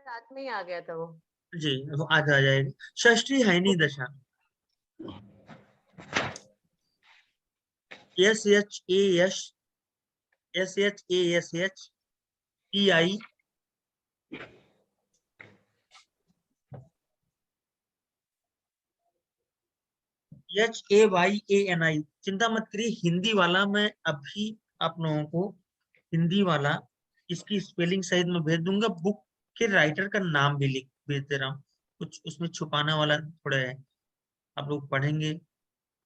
रात में ही आ गया था वो। जी, वो आज आ जाएगी। षष्ठी हैनी दशा, SHASHEI HAYANI। चिंता मत करिए, हिंदी वाला मैं अभी आप लोगों को हिंदी वाला इसकी स्पेलिंग सहित मैं भेज दूंगा। बुक के राइटर का नाम भी लिख भेज दे रहा हूँ, कुछ उसमें छुपाना वाला थोड़ा है, आप लोग पढ़ेंगे।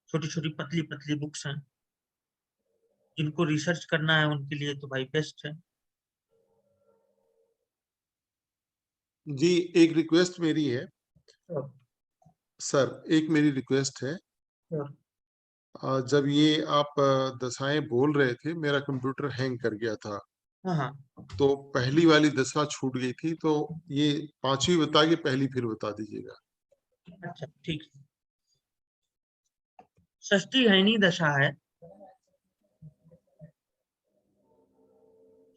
छोटी छोटी पतली पतली बुक्स हैं, जिनको रिसर्च करना है उनके लिए तो भाई बेस्ट है। जी, एक रिक्वेस्ट मेरी है सर, एक मेरी रिक्वेस्ट है। जब ये आप दशाएं बोल रहे थे, मेरा कंप्यूटर हैंग कर गया था, हाँ हाँ, तो पहली वाली दशा छूट गई थी, तो ये पांचवी बता के पहली फिर बता दीजिएगा। अच्छा ठीक है। षष्ठी हैनी दशा है,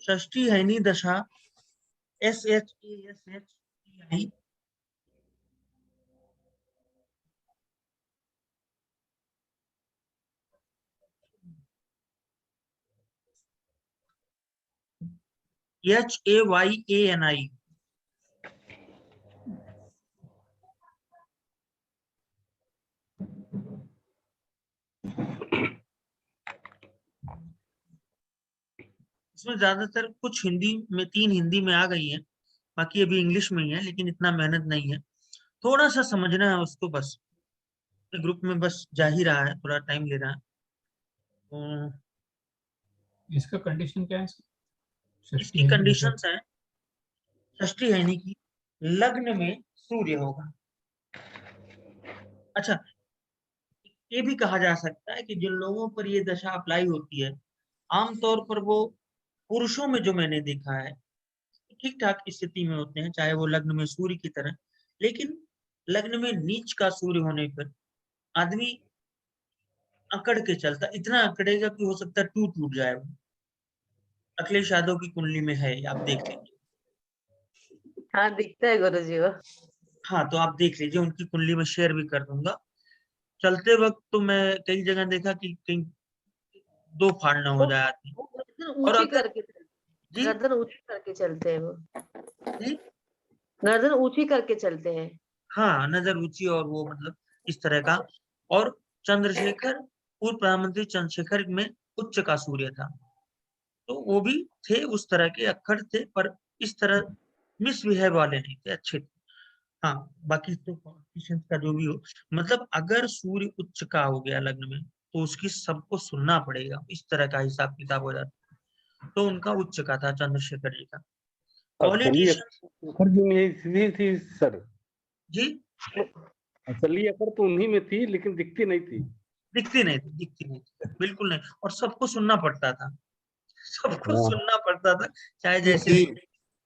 षष्ठी हैनी दशा SHASHEI HAYANI। इसमें ज्यादातर कुछ हिंदी में, 3 हिंदी में आ गई है, बाकी अभी इंग्लिश में ही है, लेकिन इतना मेहनत नहीं है, थोड़ा सा समझना है उसको बस। ग्रुप में बस जा ही रहा है, थोड़ा टाइम ले रहा है। तो इसका कंडीशन क्या है? इसकी कंडीशंस है, षष्ठी हैनी की लग्न में सूर्य होगा। अच्छा, ये भी कहा जा सकता है कि जिन लोगों पर ये दशा अप्लाई होती है, आमतौर पर वो पुरुषों में जो मैंने देखा है ठीक ठाक स्थिति में होते हैं, चाहे वो लग्न में सूर्य की तरह। लेकिन लग्न में नीच का सूर्य होने पर आदमी अकड़ के चलता, इतना अकड़ेगा कि हो सकता है टूट टूट जाए वो। अखिलेश यादव की कुंडली में है, आप देख लीजिए। हाँ दिखता है गुरुजी वो। हाँ तो आप देख लीजिए, उनकी कुंडली में शेयर भी कर दूंगा। चलते वक्त तो मैं कई जगह देखा कि कहीं 2 फाड़ना हो जाए आदमी। वो गर्दन और ऊंची अगर करके जी गर्दन ऊंची करके चलते हैं वो, जी गर्दन ऊंची करके चलते हैं। हाँ, नजर ऊंची और वो मतलब इस तरह का। और चंद्रशेखर, पूर्व प्रधानमंत्री चंद्रशेखर में उच्च का सूर्य था, तो वो भी थे, उस तरह के अक्खड़ थे, पर इस तरह मिसबिहेव वाले नहीं थे, अच्छे थे। हाँ, बाकी तो पॉलिटिशियंस का जो भी हो, मतलब अगर सूर्य उच्च का हो गया लग्न में तो उसकी सबको सुनना पड़ेगा, इस तरह का हिसाब किताब हो जाता है। तो उनका उच्च का था चंद्रशेखर जी का। पॉलिटिशियन अकड़ जी में इतनी थी सर, जी असली अकड़ तो उन्हीं में थी, लेकिन दिखती नहीं थी। दिखती नहीं थी, दिखती नहीं थी, बिल्कुल नहीं, और सबको सुनना पड़ता था, सबको हाँ। सुनना पड़ता था, चाहे जैसे थी,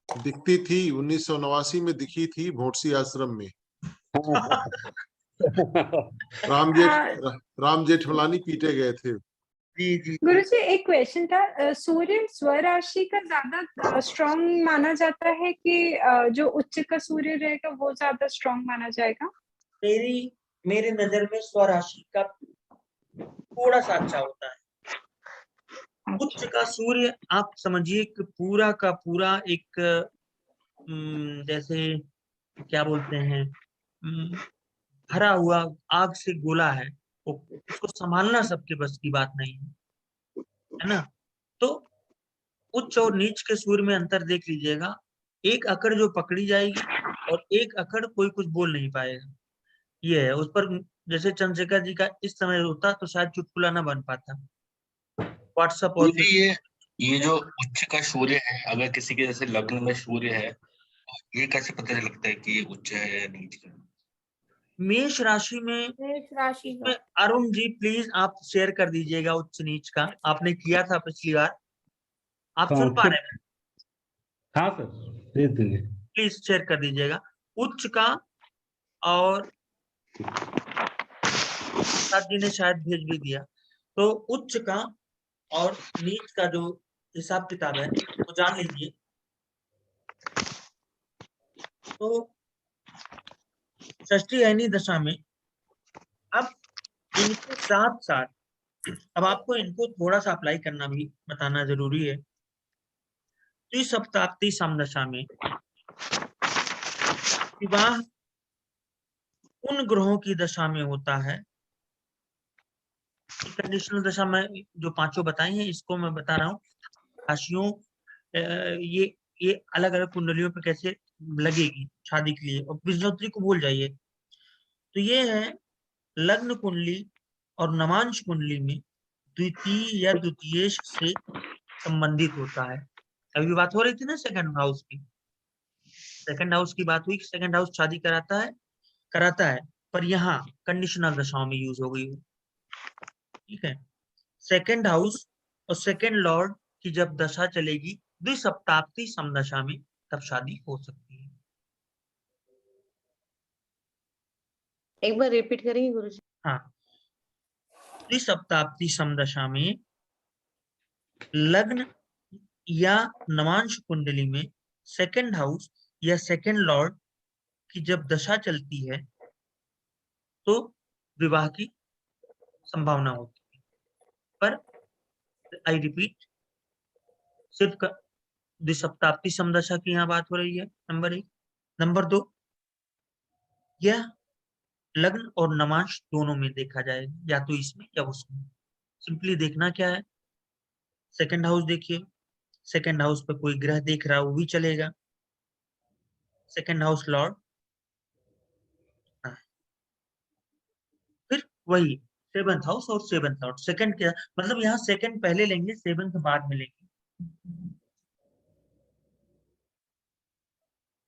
दिखती थी, 1989 में दिखी थी भोटसी आश्रम में। राम जेठमलानी पीटे गए थे। जी जी गुरुजी एक क्वेश्चन था, सूर्य स्वराशि का ज्यादा स्ट्रॉन्ग माना जाता है कि जो उच्च का सूर्य रहेगा वो ज्यादा स्ट्रॉन्ग माना जाएगा? मेरे नजर में स्वराशि का थोड़ा सा अच्छा होता है। उच्च का सूर्य आप समझिए कि पूरा का पूरा एक जैसे क्या बोलते हैं, भरा हुआ आग से गोला है, वो उसको संभालना सबके बस की बात नहीं है ना। तो उच्च और नीच के सूर्य में अंतर देख लीजिएगा, एक अकड़ जो पकड़ी जाएगी और एक अकड़ कोई कुछ बोल नहीं पाएगा, ये है उस पर। जैसे चंद्रशेखर जी का इस समय होता तो शायद चुटकुला ना बन पाता, व्हाट्सएप और ये जो उच्च का सूर्य है, अगर किसी के जैसे लग्न में सूर्य है, तो ये कैसे पता लगता है कि ये उच्च है या नीच है? मेष राशि में, अरुण जी प्लीज आप शेयर कर दीजिएगा उच्च नीच का, आपने किया था पिछली बार, आप सुन पा रहे हैं? हाँ सर, भेज देंगे। प्लीज शेयर कर दीजिएगा उच्च का, और साथ जी ने शायद भेज भी दिया। तो उच्च का और नीच का जो हिसाब किताब है वो जान लीजिए। तो षष्ठी अयनी दशा में अब इनके साथ साथ अब आपको इनको थोड़ा सा अप्लाई करना भी बताना जरूरी है। त्रिसप्ताप्ती समदशा में विवाह उन ग्रहों की दशा में होता है, कंडीशनल दशा में जो पांचों बताई हैं इसको मैं बता रहा हूँ। राशियों ये अलग अलग कुंडलियों पे कैसे लगेगी शादी के लिए, और विष्णोत्री को भूल जाइए। तो ये है लग्न कुंडली और नवांश कुंडली में द्वितीय या द्वितीयेश से संबंधित होता है। अभी बात हो रही थी ना सेकंड हाउस की, सेकंड हाउस की बात हुई, सेकंड हाउस शादी कराता है, पर यहाँ कंडीशनल दशाओं में यूज हो गई हो। ठीक है, सेकंड हाउस और सेकंड लॉर्ड की जब दशा चलेगी द्विसप्ताप्ती समदशा में, तब शादी हो सकती है। एक बार रिपीट करेंगे गुरुजी? हाँ, द्विसप्ताप्ती समदशा में लग्न या नवांश कुंडली में सेकंड हाउस या सेकंड लॉर्ड की जब दशा चलती है तो विवाह की संभावना होती है। पर आई रिपीट, सिर्फ द्विसप्ताप्ती समदशा की यहाँ बात हो रही है, नंबर 1। नंबर 2, यह लग्न और नवांश दोनों में देखा जाएगा, या तो इसमें या उसमें। सिंपली देखना क्या है, सेकंड हाउस देखिए, सेकंड हाउस पे कोई ग्रह देख रहा है वो भी चलेगा। सेकंड हाउस लॉर्ड, फिर वही सेवंथ हाउस और सेवंथ लॉर्ड। सेकंड क्या मतलब, यहाँ सेकंड पहले लेंगे, सेवंथ बाद में लेंगे।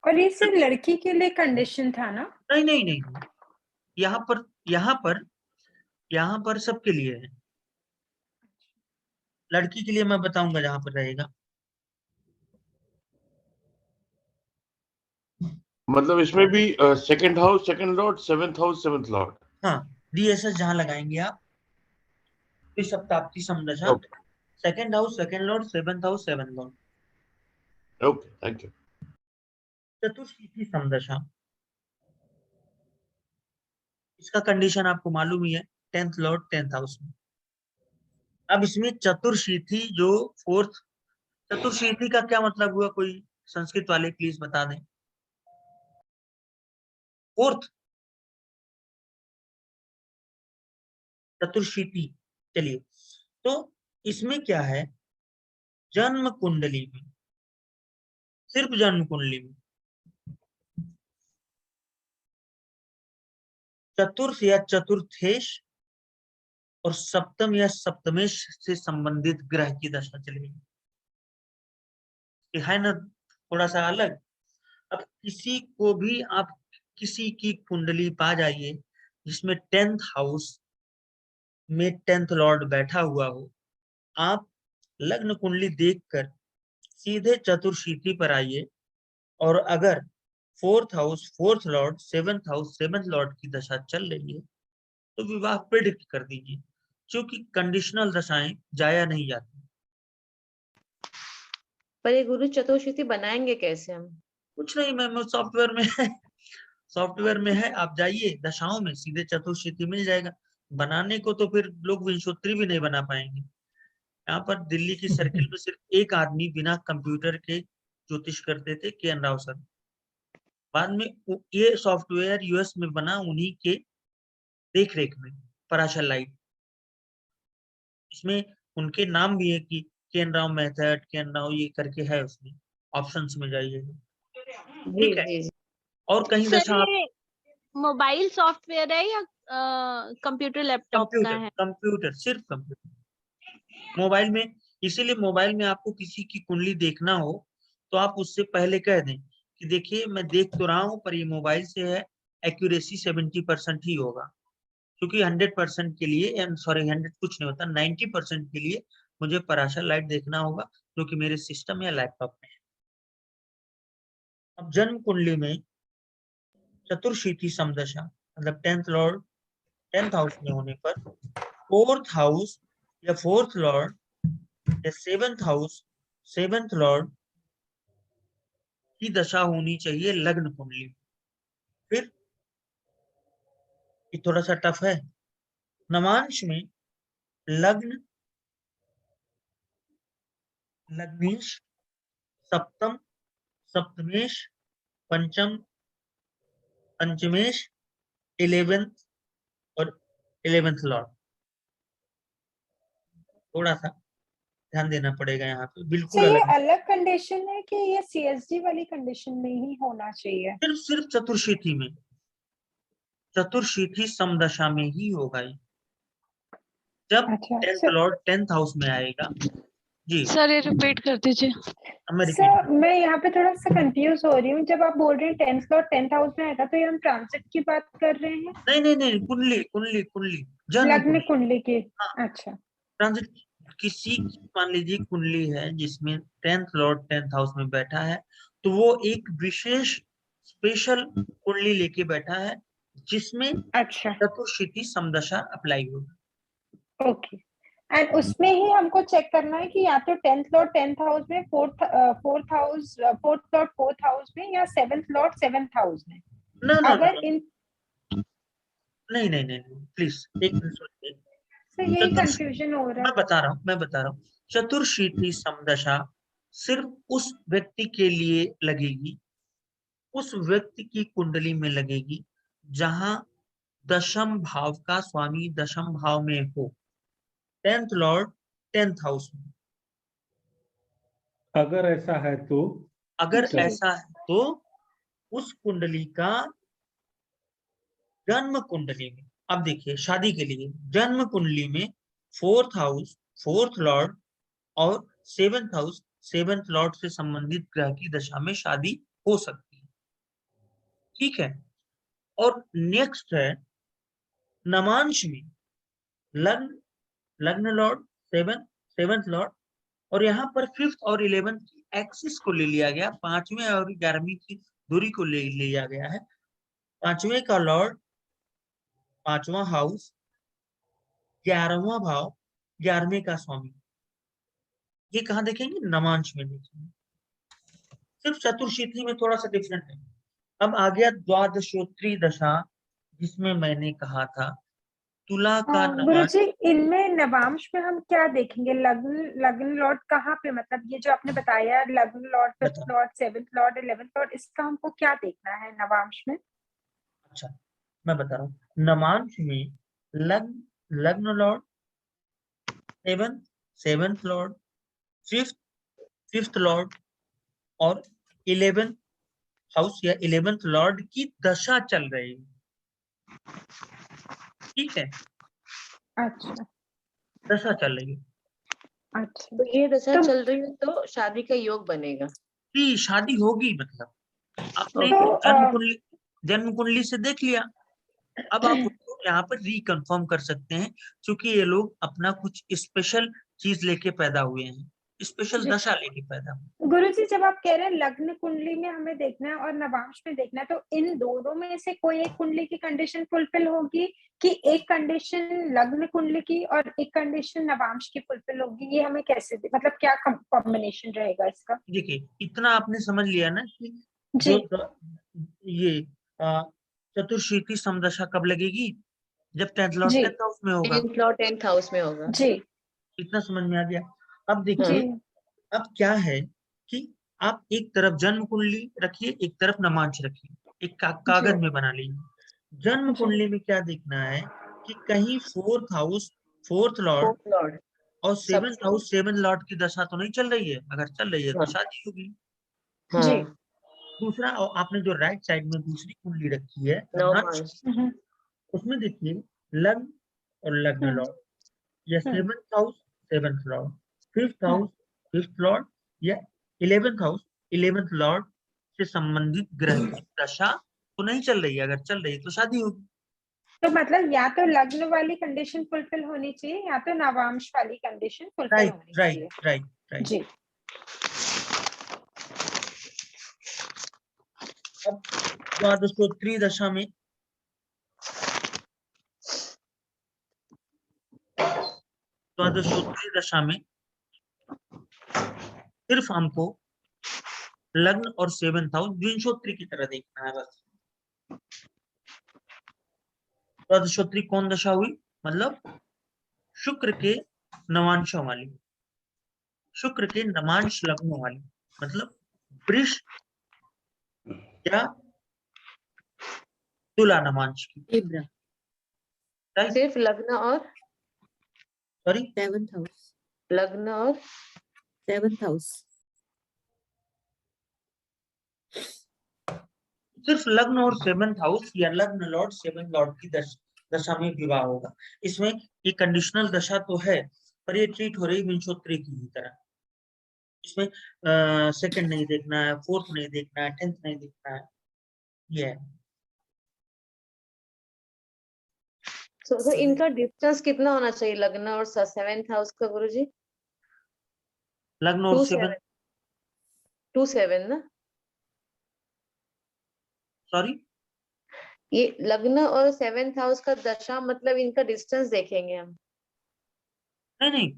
और ये सिर्फ लड़की के लिए कंडीशन था ना? नहीं नहीं नहीं, यहाँ पर सबके लिए है। लड़की के लिए मैं बताऊंगा जहां पर रहेगा। मतलब इसमें भी second house second lord, seventh house seventh lord. हाँ, डीएसएस जहां लगाएंगे आप, द्विसप्ताप्ती समदशा, second house second lord, seventh house seventh lord. Okay, thank you. चतुर्शीथी समदशा, इसका कंडीशन आपको मालूम ही है, 10th लॉर्ड 10th हाउस में। अब इसमें चतुर्शीथी जो फोर्थ, चतुर्शीथी का क्या मतलब हुआ, कोई संस्कृत वाले प्लीज बता दें। फोर्थ चतुर्शीथी, चलिए, तो इसमें क्या है, जन्म कुंडली में, सिर्फ जन्म कुंडली में चतुर्थ या चतुर्थेश और सप्तम या सप्तमेश से संबंधित ग्रह की दशा चलेगी। है ना थोड़ा सा अलग। अब किसी को भी आप किसी की कुंडली पा जाइए जिसमें 10th हाउस में 10th लॉर्ड बैठा हुआ हो, आप लग्न कुंडली देखकर सीधे चतुर्शीथी पर आइए, और अगर 4th house 4th Lord, 7th house 7th Lord की दशा चल रही है तो विवाह प्रेडिक्ट कर दीजिए, क्योंकि कंडीशनल दशाएं जाया नहीं जाती। पर ये गुरु चतुर्शीथी बनाएंगे कैसे हम? कुछ नहीं मैम, सॉफ्टवेयर में है, सॉफ्टवेयर में है, आप जाइए दशाओं में सीधे चतुर्शीथी मिल जाएगा। बनाने को तो फिर लोग विंशोत्री भी नहीं बना पाएंगे। यहाँ पर दिल्ली की सर्किल में सिर्फ एक आदमी बिना कंप्यूटर के ज्योतिष करते थे, के.एन. राव सर। बाद में ये सॉफ्टवेयर यूएस में बना उन्हीं के देख रेख में, पराशर लाइट। इसमें उनके नाम भी है कि K. N.. Rao method, K. N.. Rao ये करके है, उसमें ऑप्शंस में जाइए। जी ठीक है, जी जी। और कहीं दशा आप मोबाइल सॉफ्टवेयर है या कंप्यूटर लैपटॉप का है? कंप्यूटर, सिर्फ कंप्यूटर। मोबाइल में, इसीलिए मोबाइल में आपको किसी की कुंडली देखना हो तो आप उससे पहले कह दें कि देखिए मैं देख तो रहा हूं पर ये मोबाइल से है, एक्यूरेसी 70% ही होगा, क्योंकि 100% के लिए, सॉरी 100 कुछ नहीं होता, 90% के लिए मुझे पराशर लाइट देखना होगा जो कि मेरे सिस्टम या लैपटॉप में है। अब जन्म कुंडली में चतुर्शीथी समदशा मतलब 10th लॉर्ड 10th हाउस में होने पर 4th हाउस या 4th लॉर्ड या 7th हाउस 7th लॉर्ड की दशा होनी चाहिए लग्न कुंडली में। फिर ये थोड़ा सा टफ है। नवांश में लग्न, लग्नेश, सप्तम, सप्तमेश, पंचम, पंचमेश, 11th और 11th लॉर्ड। थोड़ा सा ध्यान देना पड़ेगा यहाँ पे, तो बिल्कुल ये अलग। अलग कंडीशन है कि ये CSD वाली कंडीशन में ही होना चाहिए? सिर्फ चतुर्शीथी में, चतुर्शीथी समदशा में ही होगा ये। जब अच्छा 10th लॉर्ड 10th हाउस में आएगा। जी सर ये रिपीट कर दीजिए। मैं रिपीट सर मैं यहाँ पे थोड़ा सा कंफ्यूज हो रही हूँ। जब आप बोल रहे हैं 10th लॉर्ड 10th हाउस में आएगा, तो ये हम ट्रांजिट की बात कर रहे हैं? नहीं, कुंडली कुंडली कुंडली, जन्म लग्न कुंडली। कुंडली की? हाँ, अच्छा ट्रांजिट किसी की मान लीजिए कुंडली है जिसमें 10th लॉर्ड 10th हाउस में बैठा है, तो वो एक विशेष स्पेशल कुंडली लेके बैठा है जिसमें अच्छा चतुर्शीथी समदशा अप्लाई होगी। ओके। एंड उसमें ही हमको चेक करना है कि या तो 10th लॉर्ड 10th हाउस में, फोर्थ लॉर्ड 4th हाउस में, या 7th लॉर्ड 7th हाउस में। ना ना अगर ना, इन नहीं, प्लीज एक मिनट सुनिए। से यही चतुर्श कंफ्यूजन हो रहा मैं है। बता रहा हूँ। चतुर्शीथी समदशा सिर्फ उस व्यक्ति के लिए लगेगी, उस व्यक्ति की कुंडली में लगेगी जहां दशम भाव का स्वामी दशम भाव में हो, 10th लॉर्ड 10th हाउस में। अगर ऐसा है तो अगर जी। ऐसा है तो उस कुंडली का जन्म कुंडली में, अब देखिए शादी के लिए जन्म कुंडली में 4th हाउस 4th लॉर्ड और 7th हाउस 7th लॉर्ड से संबंधित ग्रह की दशा में शादी हो सकती है। ठीक है। और नेक्स्ट है नवांश में लग्न, लग्न लॉर्ड 7th लॉर्ड, और यहाँ पर 5th और 11th की एक्सिस को ले लिया गया, 5वें और 11वीं की दूरी को ले लिया गया है। 5वें का लॉर्ड 5वां हाउस, 11वां भाव, 11वें का स्वामी। ये कहाँ देखेंगे? नवांश में देखेंगे। सिर्फ चतुर्शीथी में थोड़ा सा डिफरेंट है। अब आ गया द्वादशोत्री दशा, जिसमें मैंने कहा था तुला का नवांश। गुरुजी, इनमें नवांश में हम क्या देखेंगे? लग्न लग्न लॉर्ड कहाँ पे, मतलब ये जो आपने बताया लग्न Lord 5th Lord 7th Lord 11th Lord, इसका हमको क्या देखना है नवांश में? अच्छा मैं बता रहा हूँ, नवांश में लग्न, लग्न Lord 7th Lord, 5th Lord और 11th हाउस या 11th लॉर्ड की दशा चल रही है। ठीक है, अच्छा दशा चल रही है। अच्छा। तो ये दशा तो चल रही है तो शादी का योग बनेगा। कि शादी होगी, मतलब आपने तो जन्म कुंडली से देख लिया। अब आप उसको यहाँ पर रिकन्फर्म कर सकते हैं, क्योंकि ये लोग अपना कुछ स्पेशल चीज लेके पैदा हुए हैं, स्पेशल जी। दशा लेके पैदा हुए। गुरुजी, जब आप कह रहे हैं लग्न कुंडली में हमें देखना है और नवांश में देखना है, तो इन दोनों में से कोई एक कुंडली की कंडीशन फुलफिल होगी कि एक कंडीशन लग्न कुंडली की और एक कंडीशन नवांश की फुलफिल होगी? ये हमें कैसे मतलब क्या कॉम्बिनेशन रहेगा इसका? देखिए इतना आपने समझ लिया ना कि जी ये चतुर्शीथी समदशा कब लगेगी? जब 10th लॉर्ड जी 10th हाउस में होगा। 10th लॉर्ड 10th हाउस में होगा। जी इतना समझ में आ गया। अब जी देखिए, अब क्या है कि आप एक तरफ जन्म कुंडली रखिए, एक तरफ नवांश रखिए, एक कागज में बना लीजिए। जन्म जी। कुंडली में क्या देखना है कि कहीं 4th house 4th Lord 4th Lord और सब 7th हाउस 7th लॉर्ड की दशा तो नहीं चल रही है। अगर चल रही है तो हाँ शादी होगी। जी हाँ दूसरा, और आपने जो राइट साइड में दूसरी कुंडली रखी है नवांश, नवांश। उसमें देखिए लग्न और लग्न लॉर्ड या 7th house 7th Lord, 5th house 5th Lord या 11th हाउस 11th लॉर्ड से संबंधित ग्रह की दशा तो नहीं चल रही है। अगर चल रही है तो शादी होगी। तो मतलब या तो लग्न वाली कंडीशन फुलफिल होनी चाहिए या तो नवांश वाली कंडीशन फुलफिल राइट होनी राइट चाहिए। Right right. जी। अब द्वादशोत्री दशा में सिर्फ हमको लग्न और 7th हाउस द्विंशोत्री की तरह देखना है बस। तो अर्धशोत्री कौन दशा हुई, मतलब शुक्र के नवांशों वाली, शुक्र के नवांश लग्नों वाली, मतलब वृष या तुला नवांश की। राइट, सिर्फ लग्न और सॉरी 7th house, लग्न और 7th house. सिर्फ लग्न और 7th हाउस या लग्न लॉर्ड 7th लॉर्ड की दशा में विवाह होगा। इसमें ये कंडीशनल दशा तो है, पर ये ट्रीट हो रही विंशोत्री की तरह। इसमें सेकंड नहीं देखना है, 4th नहीं देखना है, 10th नहीं देखना है, ये है। तो इनका डिस्टेंस कितना होना चाहिए लग्न और 7th हाउस का गुरुजी? लग्न और 2 7 ना? सॉरी, ये लग्न और 7th हाउस का दशा, मतलब इनका डिस्टेंस देखेंगे हम। नहीं,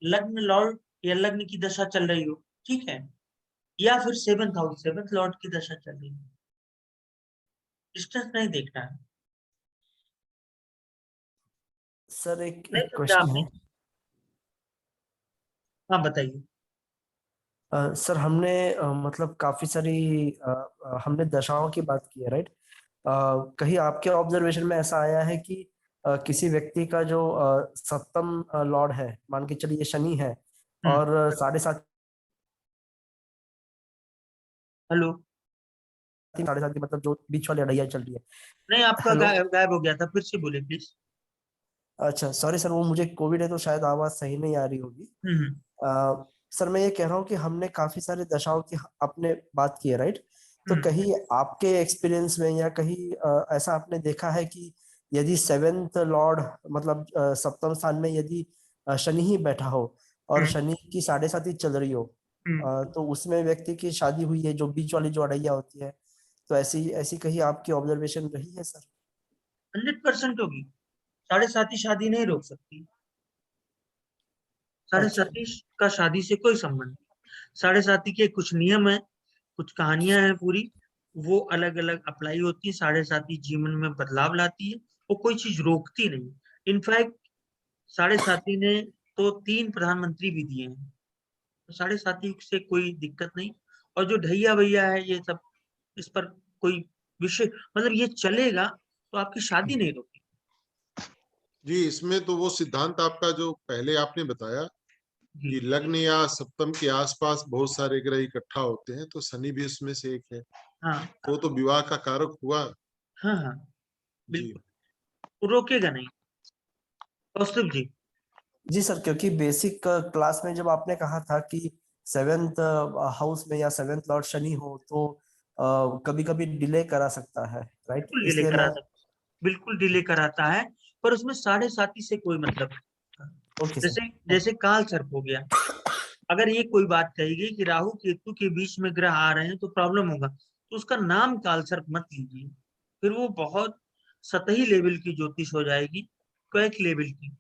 लग्न लॉर्ड या लग्न की दशा चल रही हो, ठीक है, या फिर 7th हाउस 7th लॉर्ड की दशा चल रही है, डिस्टेंस नहीं देखना है। सर एक नहीं समझा क्वेश्चन आपने? है। हाँ बताइए। सर हमने मतलब काफी सारी हमने दशाओं की बात की है, राइट? कहीं आपके ऑब्जर्वेशन में ऐसा आया है कि किसी व्यक्ति का जो सप्तम लॉर्ड है, मान के चलिए शनि है, और 7.5 हेलो, 7.5 की मतलब जो बीच वाली अड़ैया चल रही है। नहीं आपका हेलो, गायब हो गया था, फिर से बोले प्लीज। अच्छा सॉरी सर, वो मुझे कोविड है तो शायद आवाज सही नहीं आ रही होगी। सर मैं ये कह रहा हूँ कि हमने काफी सारे दशाओं की आपने बात की है, राइट? तो कहीं आपके एक्सपीरियंस में या कहीं ऐसा आपने देखा है कि यदि 7th लॉर्ड मतलब सप्तम स्थान में यदि शनि ही बैठा हो और शनि की 7.5 चल रही हो, तो उसमें व्यक्ति की शादी हुई है, जो बीच वाली जो अड़ैया होती है, तो ऐसी कहीं आपकी ऑब्जर्वेशन रही है सर? 100% होगी। 7.5 शादी नहीं रोक सकती। 7.5 का शादी से कोई संबंध नहीं। 7.5 के कुछ नियम है, कुछ कहानियां हैं पूरी, वो अलग अलग अप्लाई होती है। 7.5 जीवन में बदलाव लाती है, वो कोई चीज रोकती नहीं। इनफैक्ट 7.5 ने तो 3 प्रधानमंत्री भी दिए हैं, तो 7.5 से कोई दिक्कत नहीं। और जो ढैया भैया है ये सब, इस पर कोई विषय, मतलब ये चलेगा तो आपकी शादी नहीं रोकी। जी, इसमें तो वो सिद्धांत आपका जो पहले आपने बताया कि लग्न या सप्तम के आसपास बहुत सारे ग्रह इकट्ठा होते हैं, तो शनि भी उसमें से एक है। हाँ तो विवाह का कारक हुआ। हाँ जी, बिल्कुल, रोकेगा नहीं। कौस्तुभ जी। जी सर, क्योंकि बेसिक क्लास में जब आपने कहा था कि 7th हाउस में या 7th लॉर्ड शनि हो तो कभी कभी डिले करा सकता है, राइट? बिल्कुल डिले इसलिए मैं कराता, बिल्कुल डिले कराता है, पर उसमें 7.5 से कोई मतलब नहीं। ओके जैसे सर। जैसे काल सर्प हो गया, अगर ये कोई बात कही गई कि राहु केतु के बीच में ग्रह आ रहे हैं तो प्रॉब्लम होगा, तो उसका नाम काल सर्प मत लीजिए, फिर वो बहुत सतही लेवल की ज्योतिष हो जाएगी, क्वैक लेवल की।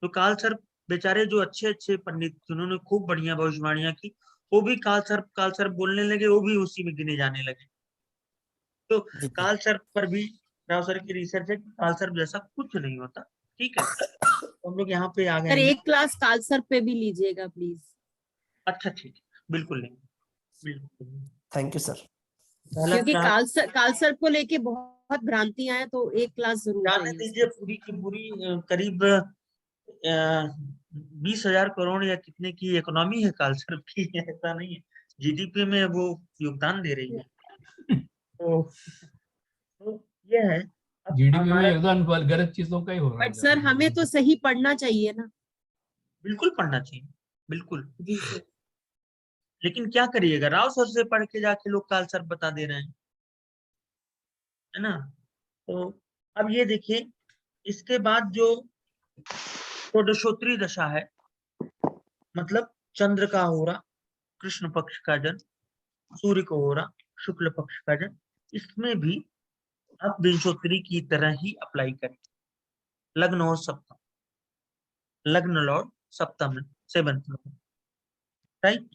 तो काल सर्प बेचारे जो अच्छे अच्छे पंडित जिन्होंने खूब बढ़िया भविष्यवाणियां की, वो भी काल सर्प बोलने लगे, वो भी उसी में गिने जाने लगे। तो काल सर्प पर भी राव सर की रिसर्च है कि काल सर्प जैसा कुछ नहीं होता। ठीक है, तो हम लोग यहाँ पे आ गए सर हैं। एक क्लास कालसर्प पे भी लीजिएगा प्लीज। अच्छा ठीक है, बिल्कुल नहीं, बिल्कुल। Thank you sir. क्योंकि कालसर्प को लेके बहुत भ्रांतियां हैं, तो एक क्लास जरूर जाने चाहिए। दीजिए, पूरी की पूरी करीब 20,000 करोड़ या कितने की इकोनॉमी है काल सर्प की, ऐसा नहीं है, जीडीपी में वो योगदान दे रही है। तो ये है। जीडीपी में योगदान गलत चीजों का ही हो रहा है। बट सर हमें तो सही पढ़ना चाहिए ना। बिल्कुल पढ़ना चाहिए, बिल्कुल। जी सर। लेकिन क्या करिएगा, राव सर से पढ़ के जाके लोग काल सर्प बता दे रहे हैं, है ना? तो अब ये देखिए, इसके बाद जो षोडशोत्री दशा है, मतलब चंद्र का हो रहा, कृष्ण पक्ष का जन्म, सूर्य को हो रहा शुक्ल पक्ष का जन्म, इसमें भी आप विंशोत्री की तरह ही अप्लाई करें। लग्न और सप्तम, लग्न लॉर्ड सप्तम 7th लॉर्ड, राइट?